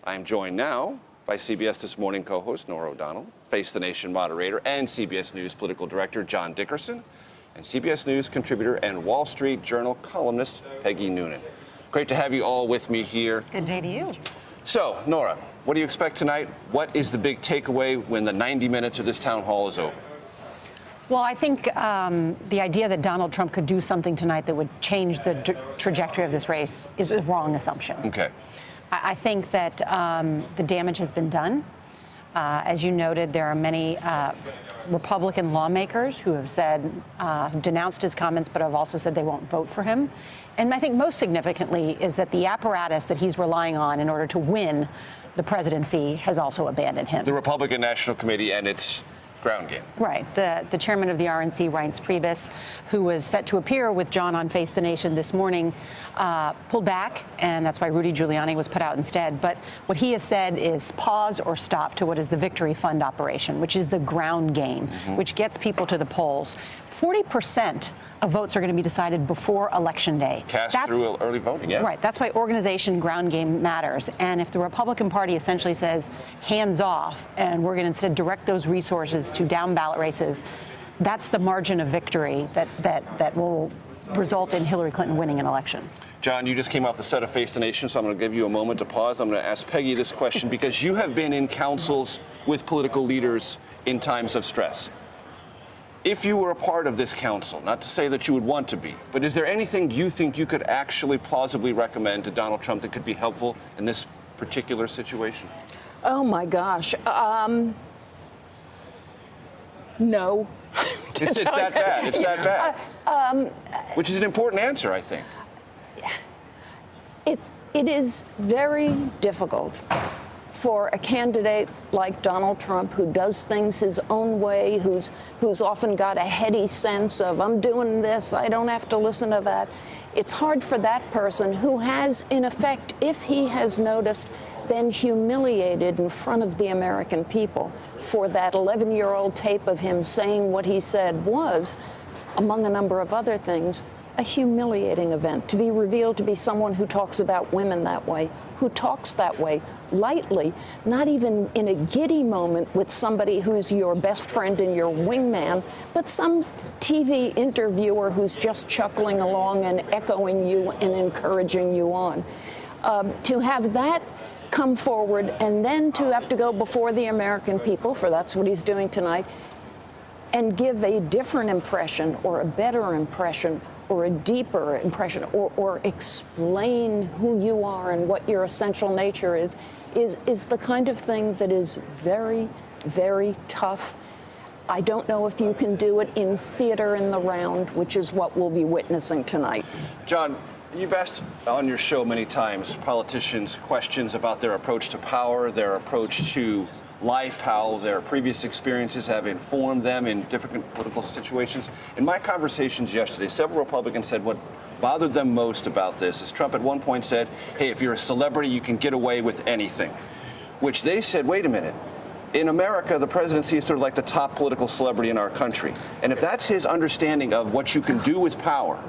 I am joined now by CBS This Morning co-host Norah O'Donnell, Face the Nation moderator and CBS News political director John Dickerson, and CBS News contributor and Wall Street Journal columnist Peggy Noonan. Great to have you all with me here. Good day to you. So, Norah, what do you expect tonight? What is the big takeaway when the 90 minutes of this town hall is over? Well, I think the idea that Donald Trump could do something tonight that would change the trajectory of this race is a wrong assumption. Okay. I think that the damage has been done. As you noted, there are many Republican lawmakers who have said, denounced his comments, but have also said they won't vote for him. And I think most significantly is that the apparatus that he's relying on in order to win the presidency has also abandoned him. The Republican National Committee and its ground game. Right. The chairman of the RNC, Reince Priebus, who was set to appear with John on Face the Nation this morning, pulled back, and that's why Rudy Giuliani was put out instead. But what he has said is pause or stop to what is the Victory Fund operation, which is the ground game, which gets people to the polls. 40% of votes are going to be decided before Election Day. Cast through early voting, yeah. Right. That's why organization ground game matters. And if the Republican Party essentially says hands off and we're going to instead direct those resources to down ballot races, that's the margin of victory that will result in Hillary Clinton winning an election. John, you just came off the set of Face the Nation, so I'm going to give you a moment to pause. I'm going to ask Peggy this question because you have been in councils with political leaders in times of stress. If you were a part of this council, not to say that you would want to be, but is there anything you think you could actually plausibly recommend to Donald Trump that could be helpful in this particular situation? Oh, my gosh. No. It's that bad. It's that bad. Which is an important answer, I think. It is very difficult for a candidate like Donald Trump, who does things his own way, who's often got a heady sense of, I'm doing this, I don't have to listen to that. It's hard for that person who has, in effect, if he has noticed, been humiliated in front of the American people for that 11-year-old tape of him saying what he said was, among a number of other things, a humiliating event, to be revealed to be someone who talks about women that way, who talks that way lightly, not even in a giddy moment with somebody who's your best friend and your wingman, but some TV interviewer who's just chuckling along and echoing you and encouraging you on. To have that come forward and then to have to go before the American people, for that's what he's doing tonight, and give a different impression or a better impression or a deeper impression or explain who you are and what your essential nature is the kind of thing that is very, very tough. I don't know if you can do it in theater in the round, which is what we'll be witnessing tonight. John, you've asked on your show many times politicians questions about their approach to power, their approach to life, how their previous experiences have informed them in different political situations. In my conversations yesterday, several Republicans said what bothered them most about this is Trump at one point said, hey, if you're a celebrity, you can get away with anything. Which they said, wait a minute. In America, the presidency is sort of like the top political celebrity in our country. And if that's his understanding of what you can do with power,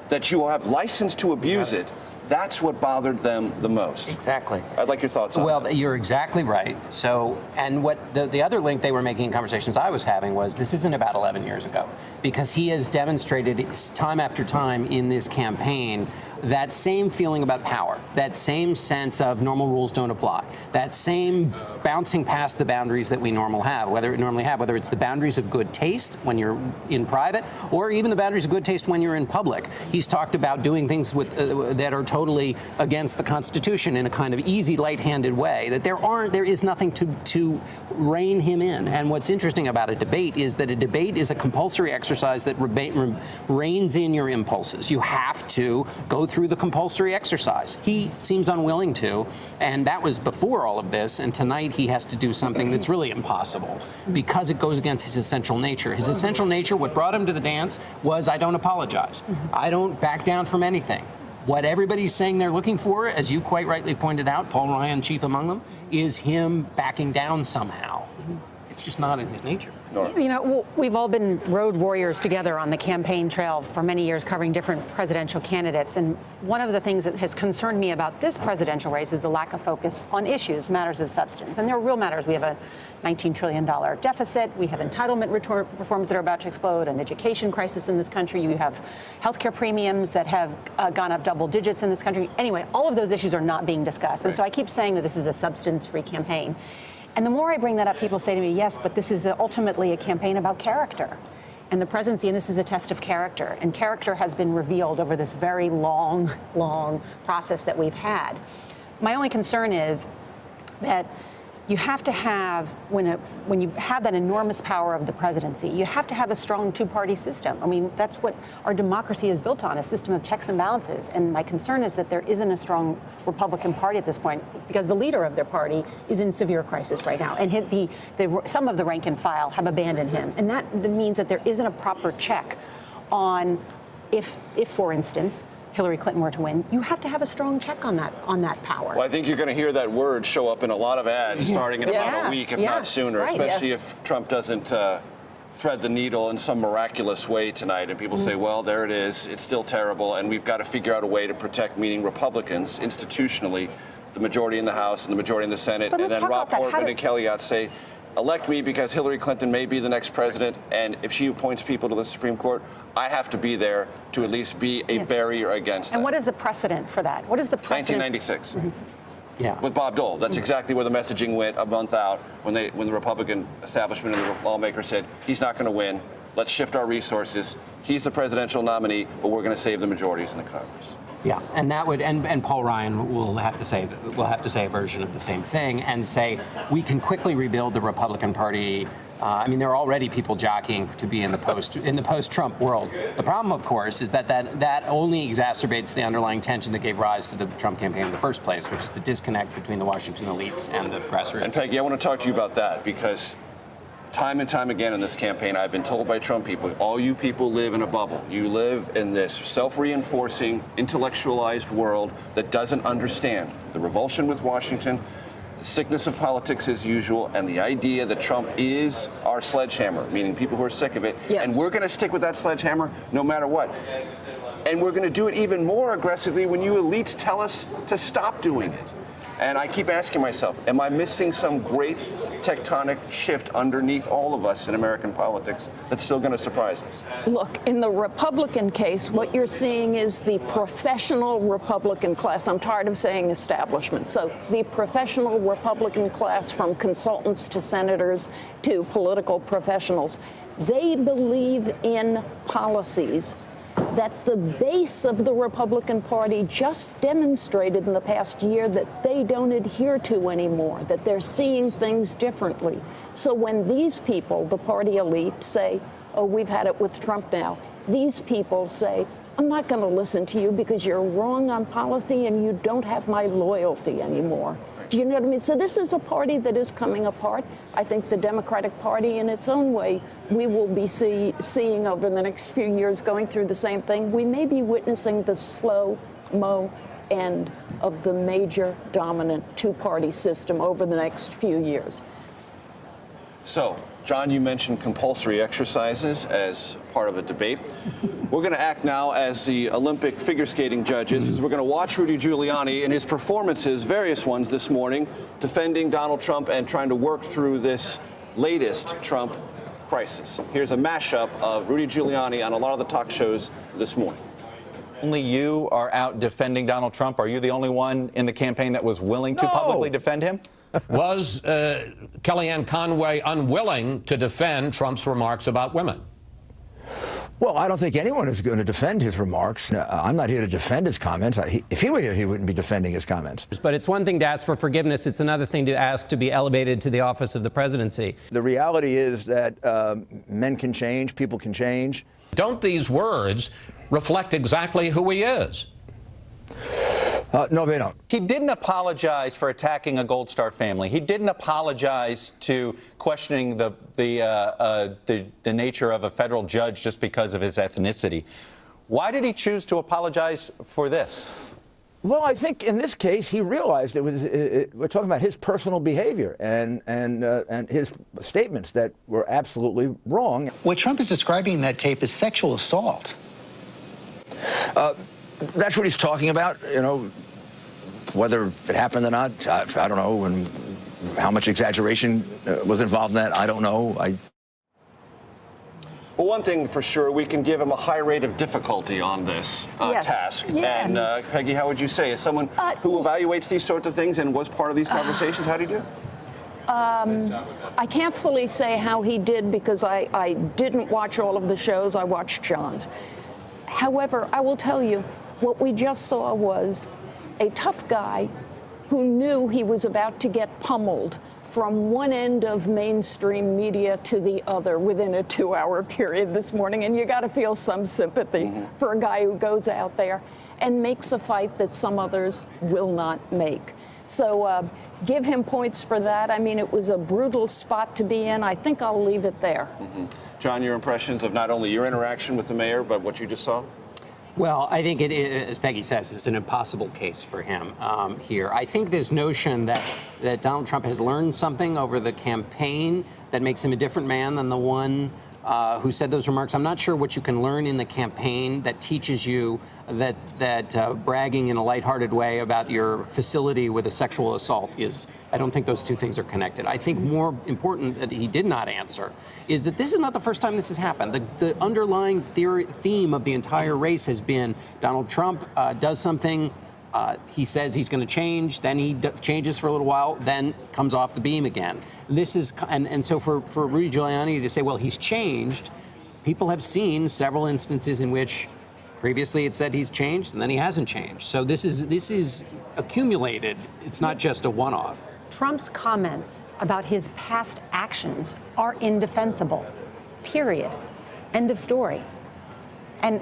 that you will have license to abuse it, that's what bothered them the most. Exactly. I'd like your thoughts on that. Well, you're exactly right. So, and what the other link they were making in conversations I was having was this isn't about 11 years ago, because he has demonstrated time after time in this campaign that same feeling about power, that same sense of normal rules don't apply, that same bouncing past the boundaries that we normally have, whether it's the boundaries of good taste when you're in private, or even the boundaries of good taste when you're in public. He's talked about doing things with that are totally against the Constitution in a kind of easy, light-handed way. That there is nothing to rein him in. And what's interesting about a debate is that a debate is a compulsory exercise that reins in your impulses. You have to go through the compulsory exercise. He seems unwilling to, and that was before all of this, and tonight he has to do something that's really impossible because it goes against his essential nature. His essential nature, what brought him to the dance, was I don't apologize. I don't back down from anything. What everybody's saying they're looking for, as you quite rightly pointed out, Paul Ryan chief among them, is him backing down somehow. That's just not in his nature. You know, we've all been road warriors together on the campaign trail for many years, covering different presidential candidates. And one of the things that has concerned me about this presidential race is the lack of focus on issues, matters of substance. And there are real matters. We have a $19 trillion deficit. We have entitlement reforms that are about to explode, an education crisis in this country. You have healthcare premiums that have gone up double digits in this country. Anyway, all of those issues are not being discussed. And so I keep saying that this is a substance-free campaign. And the more I bring that up, people say to me, yes, but this is ultimately a campaign about character. And the presidency, and this is a test of character. And character has been revealed over this very long, long process that we've had. My only concern is that you have to have, when you have that enormous power of the presidency, you have to have a strong two-party system. I mean, that's what our democracy is built on, a system of checks and balances. And my concern is that there isn't a strong Republican Party at this point, because the leader of their party is in severe crisis right now. And some of the rank and file have abandoned him. And that means that there isn't a proper check on if for instance, Hillary Clinton were to win, you have to have a strong check on that power. Well, I think you're going to hear that word show up in a lot of ads starting in about a week, if not sooner, especially if Trump doesn't thread the needle in some miraculous way tonight. And people say, well, there it is. It's still terrible. And we've got to figure out a way to protect, meaning Republicans, institutionally, the majority in the House and the majority in the Senate. And then Rob Portman and Kelly Ott say, elect me because Hillary Clinton may be the next president, and if she appoints people to the Supreme Court, I have to be there to at least be a barrier against that. And what is the precedent for that? What is the precedent? 1996. Yeah. With Bob Dole. That's exactly where the messaging went a month out when the Republican establishment and the lawmakers said, he's not going to win. Let's shift our resources. He's the presidential nominee, but we're going to save the majorities in the Congress. Yeah, and that would, and Paul Ryan will have to say a version of the same thing and say we can quickly rebuild the Republican Party. I mean, there are already people jockeying to be in the post-Trump world. The problem, of course, is that only exacerbates the underlying tension that gave rise to the Trump campaign in the first place, which is the disconnect between the Washington elites and the grassroots. And Peggy, I want to talk to you about that because time and time again in this campaign, I've been told by Trump people, all you people live in a bubble. You live in this self-reinforcing, intellectualized world that doesn't understand the revulsion with Washington, the sickness of politics as usual, and the idea that Trump is our sledgehammer, meaning people who are sick of it. Yes. And we're going to stick with that sledgehammer no matter what. And we're going to do it even more aggressively when you elites tell us to stop doing it. And I keep asking myself, am I missing some great tectonic shift underneath all of us in American politics that's still going to surprise us? Look, in the Republican case, what you're seeing is the professional Republican class. I'm tired of saying establishment. So the professional Republican class, from consultants to senators to political professionals, they believe in policies that the base of the Republican Party just demonstrated in the past year that they don't adhere to anymore, that they're seeing things differently. So when these people, the party elite, say, oh, we've had it with Trump now, these people say, I'm not going to listen to you because you're wrong on policy and you don't have my loyalty anymore. Do you know what I mean? So this is a party that is coming apart. I think the Democratic Party, in its own way, we will be seeing over the next few years going through the same thing. We may be witnessing the slow-mo end of the major dominant two-party system over the next few years. So, John, you mentioned compulsory exercises as part of a debate. We're going to act now as the Olympic figure skating judges. We're going to watch Rudy Giuliani in his performances, various ones this morning, defending Donald Trump and trying to work through this latest Trump crisis. Here's a mashup of Rudy Giuliani on a lot of the talk shows this morning. Only you are out defending Donald Trump. Are you the only one in the campaign that was willing to publicly defend him? Was Kellyanne Conway unwilling to defend Trump's remarks about women? Well, I don't think anyone is going to defend his remarks. I'm not here to defend his comments. If he were here, he wouldn't be defending his comments. But it's one thing to ask for forgiveness. It's another thing to ask to be elevated to the office of the presidency. The reality is that men can change, people can change. Don't these words reflect exactly who he is? No, they don't. He didn't apologize for attacking a Gold Star family. He didn't apologize to questioning the nature of a federal judge just because of his ethnicity. Why did he choose to apologize for this? Well, I think in this case he realized we're talking about his personal behavior and his statements that were absolutely wrong. What Trump is describing in that tape is sexual assault. That's what he's talking about. You know, whether it happened or not, I don't know, and how much exaggeration was involved in that, I don't know. Well, one thing for sure, we can give him a high rate of difficulty on this task. Yes. And Peggy, how would you say, as someone who evaluates these sorts of things and was part of these conversations, how do you do? I can't fully say how he did because I didn't watch all of the shows. I watched John's. However, I will tell you, what we just saw was a tough guy who knew he was about to get pummeled from one end of mainstream media to the other within a 2-hour period this morning. And you got to feel some sympathy for a guy who goes out there and makes a fight that some others will not make. So give him points for that. I mean, it was a brutal spot to be in. I think I'll leave it there. John, your impressions of not only your interaction with the mayor, but what you just saw? Well, I think it is, as Peggy says, it's an impossible case for him here. I think this notion that Donald Trump has learned something over the campaign that makes him a different man than the one who said those remarks. I'm not sure what you can learn in the campaign that teaches you that bragging in a lighthearted way about your facility with a sexual assault is, I don't think those two things are connected. I think more important that he did not answer is that this is not the first time this has happened. The underlying theme of the entire race has been Donald Trump does something, he says he's going to change, then he changes for a little while, then comes off the beam again. This is, and so for Rudy Giuliani to say, well, he's changed, people have seen several instances in which previously it said he's changed and then he hasn't changed. So this is accumulated. It's not just a one-off. Trump's comments about his past actions are indefensible, period. End of story. And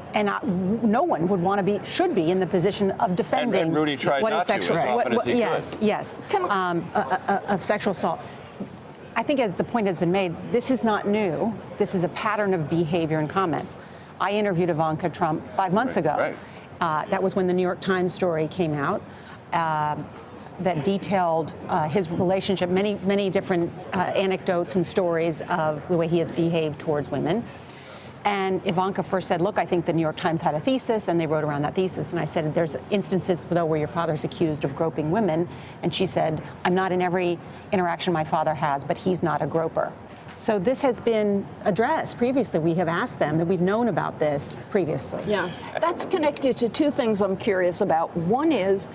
no one would want to should be in the position of defending and Rudy tried what not is sexual, to, as often as he could. Yes, of sexual assault. I think, as the point has been made, this is not new. This is a pattern of behavior and comments. I interviewed Ivanka Trump 5 months ago. That was when the New York Times story came out that detailed his relationship, many different anecdotes and stories of the way he has behaved towards women. And Ivanka first said, look, I think the New York Times had a thesis, and they wrote around that thesis. And I said, there's instances, though, where your father's accused of groping women. And she said, I'm not in every interaction my father has, but he's not a groper. So this has been addressed previously. We have asked them that we've known about this previously. Yeah, that's connected to two things I'm curious about. One is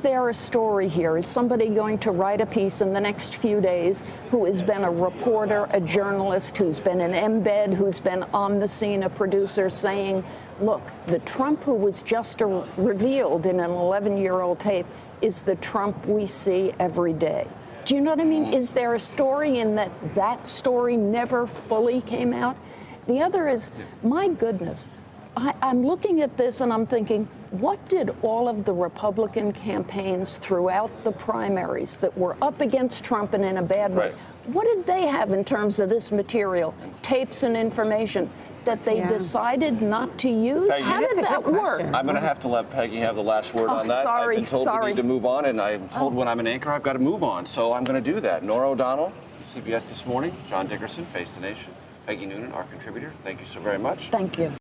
there a story here? Is somebody going to write a piece in the next few days who has been a reporter, a journalist, who's been an embed, who's been on the scene, a producer, saying, look, the Trump who was just revealed in an 11-year-old tape is the Trump we see every day? Do you know what I mean? Is there a story in that story never fully came out? The other is, my goodness, I'm looking at this and I'm thinking, what did all of the Republican campaigns throughout the primaries that were up against Trump and in a bad way, what did they have in terms of this material, tapes and information, that they decided not to use? Peggy, how did that work? I'm going to have to let Peggy have the last word on that. Sorry, I've been told we need to move on, and I'm told when I'm an anchor, I've got to move on. So I'm going to do that. Nora O'Donnell, CBS This Morning. John Dickerson, Face the Nation. Peggy Noonan, our contributor. Thank you so very much. Thank you.